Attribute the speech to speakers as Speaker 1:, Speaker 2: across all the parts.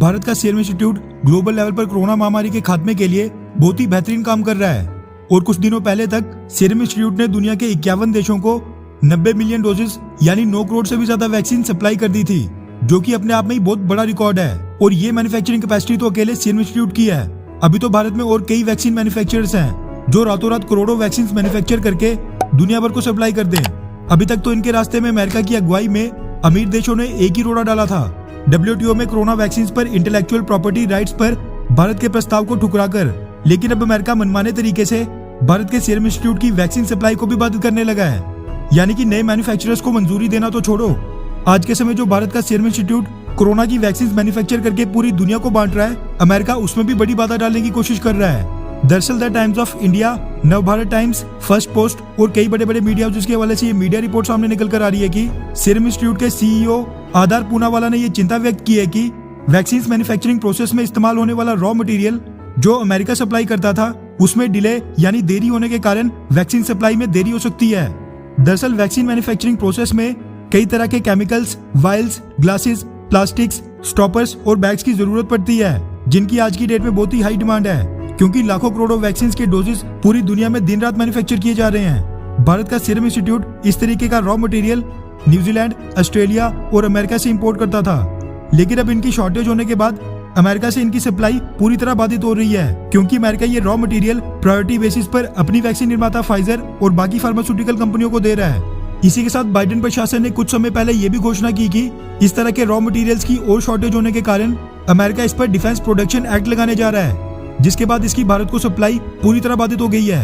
Speaker 1: भारत का serum institute global level पर corona महामारी के खात्मे के लिए बहुत ही बेहतरीन काम कर रहा है और कुछ दिनों पहले तक सीरम इंस्टीट्यूट ने दुनिया के 51 देशों को 90 मिलियन डोजेस यानी 9 करोड़ से भी ज्यादा वैक्सीन सप्लाई कर दी थी, जो कि अपने आप में ही बहुत बड़ा रिकॉर्ड है। और ये मैन्युफैक्चरिंग कैपेसिटी तो अकेले सीरम इंस्टीट्यूट की है। अभी तो भारत में और कई वैक्सीन मैन्युफैक्चरर्स हैं जो रातों रात करोड़ों वैक्सीन मैन्युफैक्चर करके दुनिया भर को सप्लाई कर दें। अभी तक तो इनके रास्ते में अमेरिका की अगुवाई में अमीर देशों ने एक ही रोड़ा डाला था। WTO में कोरोना वैक्सीन पर इंटेलेक्चुअल प्रॉपर्टी राइट्स पर भारत के प्रस्ताव को ठुकराकर, लेकिन अब अमेरिका मनमाने तरीके से भारत के सीरम इंस्टीट्यूट की वैक्सीन सप्लाई को भी बाधित करने लगा है। यानी कि नए मैन्युफैक्चरर्स को मंजूरी देना तो छोड़ो, आज के समय जो भारत का सीरम इंस्टीट्यूट कोरोना की वैक्सीन मैन्युफैक्चर करके पूरी दुनिया को बांट रहा है, अमेरिका उसमें भी बड़ी बाधा डालने की कोशिश कर रहा है। दरअसल the times of India, Navbharat times, first post और कई बड़े बड़े मीडिया हाउसेस के हवाले से ये मीडिया रिपोर्ट सामने निकल कर आ रही है कि सीरम इंस्टीट्यूट के CEO आधार पूनावाला ने ये चिंता व्यक्त की है कि वैक्सीन मैन्युफैक्चरिंग प्रोसेस में इस्तेमाल होने वाला रॉ मटेरियल जो अमेरिका सप्लाई करता था उसमें डिले यानी देरी होने के कारण वैक्सीन सप्लाई में देरी हो सकती है। दरअसल वैक्सीन मैन्युफैक्चरिंग प्रोसेस में कई तरह के chemicals, vials, glasses, plastics, stoppers और बैग्स की जरूरत पड़ती है, जिनकी आज की डेट में बहुत ही हाई डिमांड है, क्योंकि लाखों करोड़ों वैक्सीन के डोजेस पूरी दुनिया में दिन रात मैन्युफैक्चर किए जा रहे हैं। भारत का सीरम इंस्टीट्यूट इस तरीके का रॉ मटेरियल न्यूजीलैंड, ऑस्ट्रेलिया और अमेरिका से इंपोर्ट करता था, लेकिन अब इनकी शॉर्टेज होने के बाद अमेरिका से इनकी सप्लाई पूरी तरह बाधित हो रही है, क्योंकि अमेरिका ये रॉ मटेरियल प्रायोरिटी बेसिस पर अपनी वैक्सीन निर्माता फाइजर और बाकी फार्मास्यूटिकल कंपनियों को दे रहा है। इसी के साथ बाइडेन प्रशासन ने कुछ समय पहले ये भी घोषणा की कि इस तरह के रॉ मटेरियल्स की और शॉर्टेज होने के कारण अमेरिका इस पर डिफेंस प्रोडक्शन एक्ट लगाने जा रहा है, जिसके बाद इसकी भारत को सप्लाई पूरी तरह बाधित हो गई है।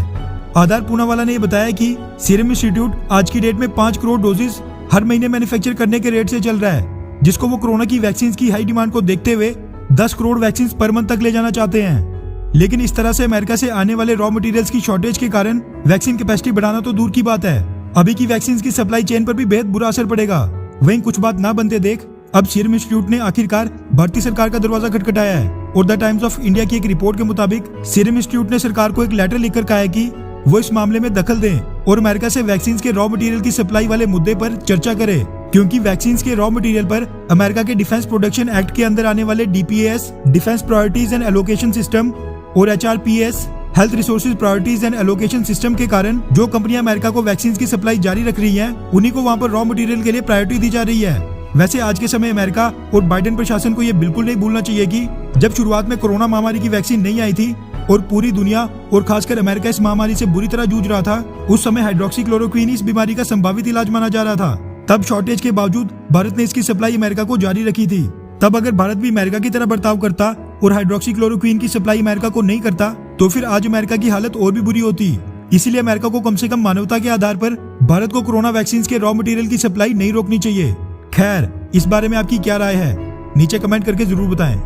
Speaker 1: आधार पूनावाला ने यह बताया कि सीरम इंस्टीट्यूट आज की डेट में 5 करोड़ डोजेस हर महीने मैन्युफैक्चर करने के रेट से चल रहा है, जिसको वो कोरोना की वैक्सीन की हाई डिमांड को देखते हुए 10 करोड़ वैक्सीन पर मंथ तक ले जाना चाहते हैं। लेकिन इस तरह से अमेरिका से आने वाले रॉ मटेरियल्स की शॉर्टेज के कारण वैक्सीन कैपेसिटी बढ़ाना तो दूर की बात है, अभी की वैक्सीन की सप्लाई चेन पर भी बेहद बुरा असर पड़ेगा। वहीं कुछ बात ना बनते देख अब सीरम इंस्टीट्यूट ने आखिरकार भारतीय सरकार का दरवाजा खटखटाया है और द टाइम्स ऑफ इंडिया की एक रिपोर्ट के मुताबिक सीरम इंस्टीट्यूट ने सरकार को एक लेटर लिखकर कहा है कि वो इस मामले में दखल दें और अमेरिका से वैक्सीन के रॉ मटेरियल की सप्लाई वाले मुद्दे पर चर्चा करे, क्योंकि वैक्सीन के रॉ मटेरियल पर अमेरिका के डिफेंस प्रोडक्शन एक्ट के अंदर आने वाले DPAS, defence priorities and allocation system और HRPS, health resources priorities and allocation system के कारण जो कंपनियां अमेरिका को वैक्सीन की सप्लाई जारी रख रही हैं, उन्हीं को वहां पर रॉ मटेरियल के लिए प्रायोरिटी दी जा रही है। वैसे आज के समय अमेरिका और बाइडेन प्रशासन को यह बिल्कुल नहीं भूलना चाहिए कि जब शुरुआत में कोरोना महामारी की वैक्सीन नहीं आई थी और पूरी दुनिया और खासकर अमेरिका इस महामारी से बुरी तरह जूझ रहा था, उस समय हाइड्रोक्सीक्लोरोक्वीन इस बीमारी का संभावित इलाज माना जा रहा था। तब शॉर्टेज के बावजूद भारत ने इसकी सप्लाई अमेरिका को जारी रखी थी। तब अगर भारत भी अमेरिका की तरह बर्ताव करता और हाइड्रोक्सीक्लोरोक्वीन की सप्लाई अमेरिका को नहीं करता, तो फिर आज अमेरिका की हालत और भी बुरी होती। इसीलिए अमेरिका को कम से कम मानवता के आधार पर भारत को कोरोना वैक्सीन के रॉ मटेरियल की सप्लाई नहीं रोकनी चाहिए। खैर, इस बारे में आपकी क्या राय है, नीचे कमेंट करके जरूर बताएं।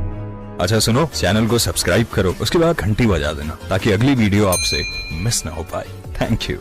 Speaker 2: अच्छा सुनो, चैनल को सब्सक्राइब करो, उसके बाद घंटी बजा देना ताकि अगली वीडियो आपसे मिस ना हो पाए। Thank you.